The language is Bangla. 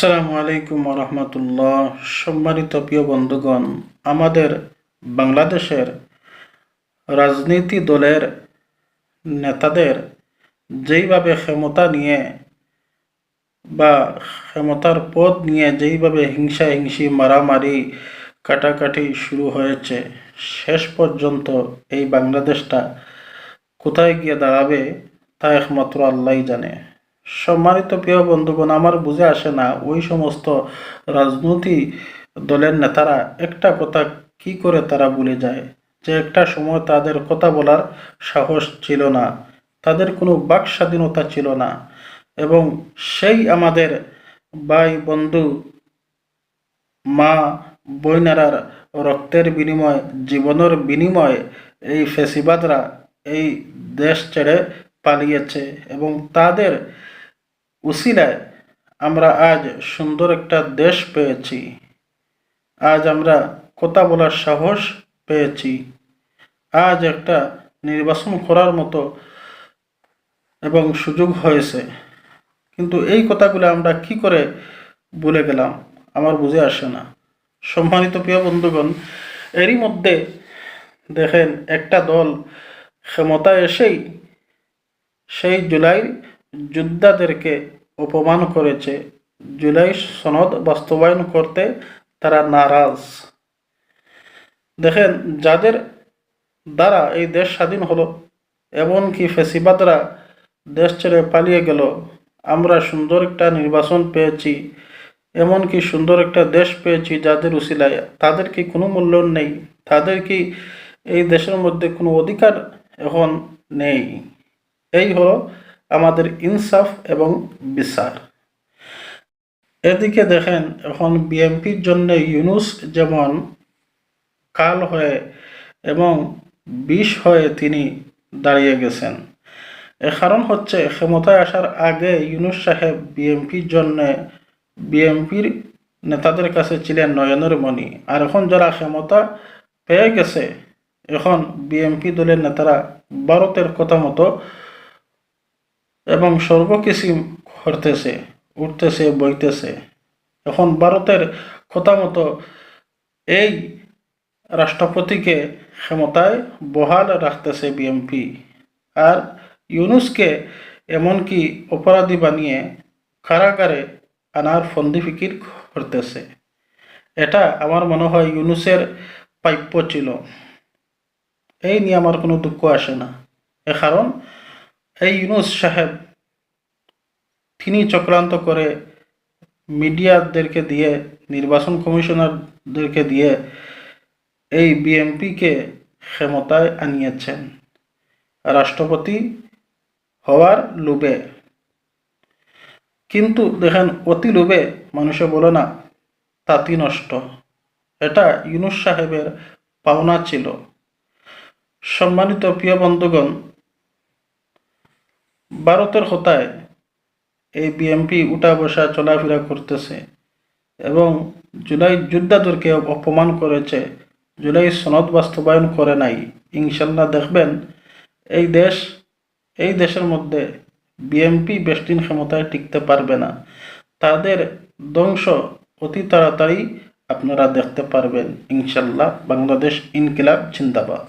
আসসালামু আলাইকুম রহমতুল্লাহ। সম্মানিত প্রিয় বন্ধুগণ, আমাদের বাংলাদেশের রাজনীতি দলের নেতাদের যেইভাবে ক্ষমতা নিয়ে বা ক্ষমতার পদ নিয়ে যেইভাবে হিংসি মারামারি কাটাকাটি শুরু হয়েছে, শেষ পর্যন্ত এই বাংলাদেশটা কোথায় গিয়ে দাঁড়াবে তা একমাত্র আল্লাহই জানে। সম্মানিত প্রিয় বন্ধুগণ, আমার বুঝে আসে না ওই সমস্ত রাজনৈতিক দলের নেতারা একটা কথা কি করে তারা ভুলে যায় যে একটা সময় তাদের কথা বলার সাহস ছিল না, তাদের কোনো বাক স্বাধীনতা ছিল না, এবং সেই আমাদের ভাই বন্ধু মা বইনারার রক্তের বিনিময় জীবনের বিনিময়ে এই ফেসিবাদরা এই দেশ ছেড়ে পালিয়েছে, এবং তাদের উসিলায় আমরা আজ সুন্দর একটা দেশ পেয়েছি। আজ আমরা কথা বলার সাহস পেয়েছি। আজ একটা নির্বাচন করার মতো এবং সুযোগ হয়েছে। কিন্তু এই কথাগুলো আমরা কি করে ভুলে গেলাম আমার বুঝে আসে না। সম্মানিত প্রিয় বন্ধুগণ, এরই মধ্যে দেখেন একটা দল ক্ষমতায় এসেই সেই জুলাই যোদ্ধাদেরকে অপমান করেছে। জুলাই সনদ বাস্তবায়ন করতে তারা নারাজ। দেখেন, যাদের দ্বারা এই দেশ স্বাধীন হলো, এমনকি ফেসিবাদরা দেশ ছেড়ে পালিয়ে গেল, আমরা সুন্দর একটা নির্বাচন পেয়েছি, এমনকি সুন্দর একটা দেশ পেয়েছি, যাদের উসিলায় তাদের কি কোনো মূল্য নেই? তাদের কি এই দেশের মধ্যে কোনো অধিকার এখন নেই? এই হলো আমাদের ইনসাফ এবং বিচার। এদিকে দেখেন, এখন বিএনপির জন্য ইউনূস যেমন কাল হয়ে এবং বিষ হয়ে তিনি দাঁড়িয়ে গেছেন। এর কারণ হচ্ছে, ক্ষমতায় আসার আগে ইউনূস সাহেব বিএনপির নেতাদের কাছে ছিলেন নয়নের মণি, আর এখন যারা ক্ষমতা পেয়ে গেছে, এখন বিএনপি দলের নেতারা ভারতের কথা মতো এবং সর্বকিছু করতেছে, উঠতেছে বইতেছে। এখন ভারতের কথা মতো এই রাষ্ট্রপতিকে ক্ষমতায় বহাল রাখতেছে বিএনপি, আর ইউনূসকে এমনকি অপরাধী বানিয়ে কারাগারে আনার ফন্দি ফিকির করতেছে। এটা আমার মনে হয় ইউনূসের প্রাপ্য ছিল। এই নিয়ে আমার কোনো দুঃখ আসে না। কারণ এই ইউনূস সাহেব তিনি চক্রান্ত করে মিডিয়াদেরকে দিয়ে, নির্বাচন কমিশনারদেরকে দিয়ে এই বিএনপিকে ক্ষমতায় আনিয়েছেন রাষ্ট্রপতি হওয়ার লোভে। কিন্তু দেখেন, অতি লোভে মানুষে বলে না তাঁতি নষ্ট। এটা ইউনূস সাহেবের পাওনা ছিল। সম্মানিত প্রিয় বন্ধুগণ, ভারতের হতায় এই বিএনপি উঠা বসা চলাফেরা করতেছে এবং জুলাই যোদ্ধাদেরকে অপমান করেছে, জুলাই সনদ বাস্তবায়ন করে নাই। ইনশাল্লাহ দেখবেন এই দেশের মধ্যে বিএনপি বেশদিন ক্ষমতায় টিকতে পারবে না। তাদের ধ্বংস অতি তাড়াতাড়ি আপনারা দেখতে পারবেন ইনশাল্লাহ। বাংলাদেশ ইনকিলাব জিন্দাবাদ।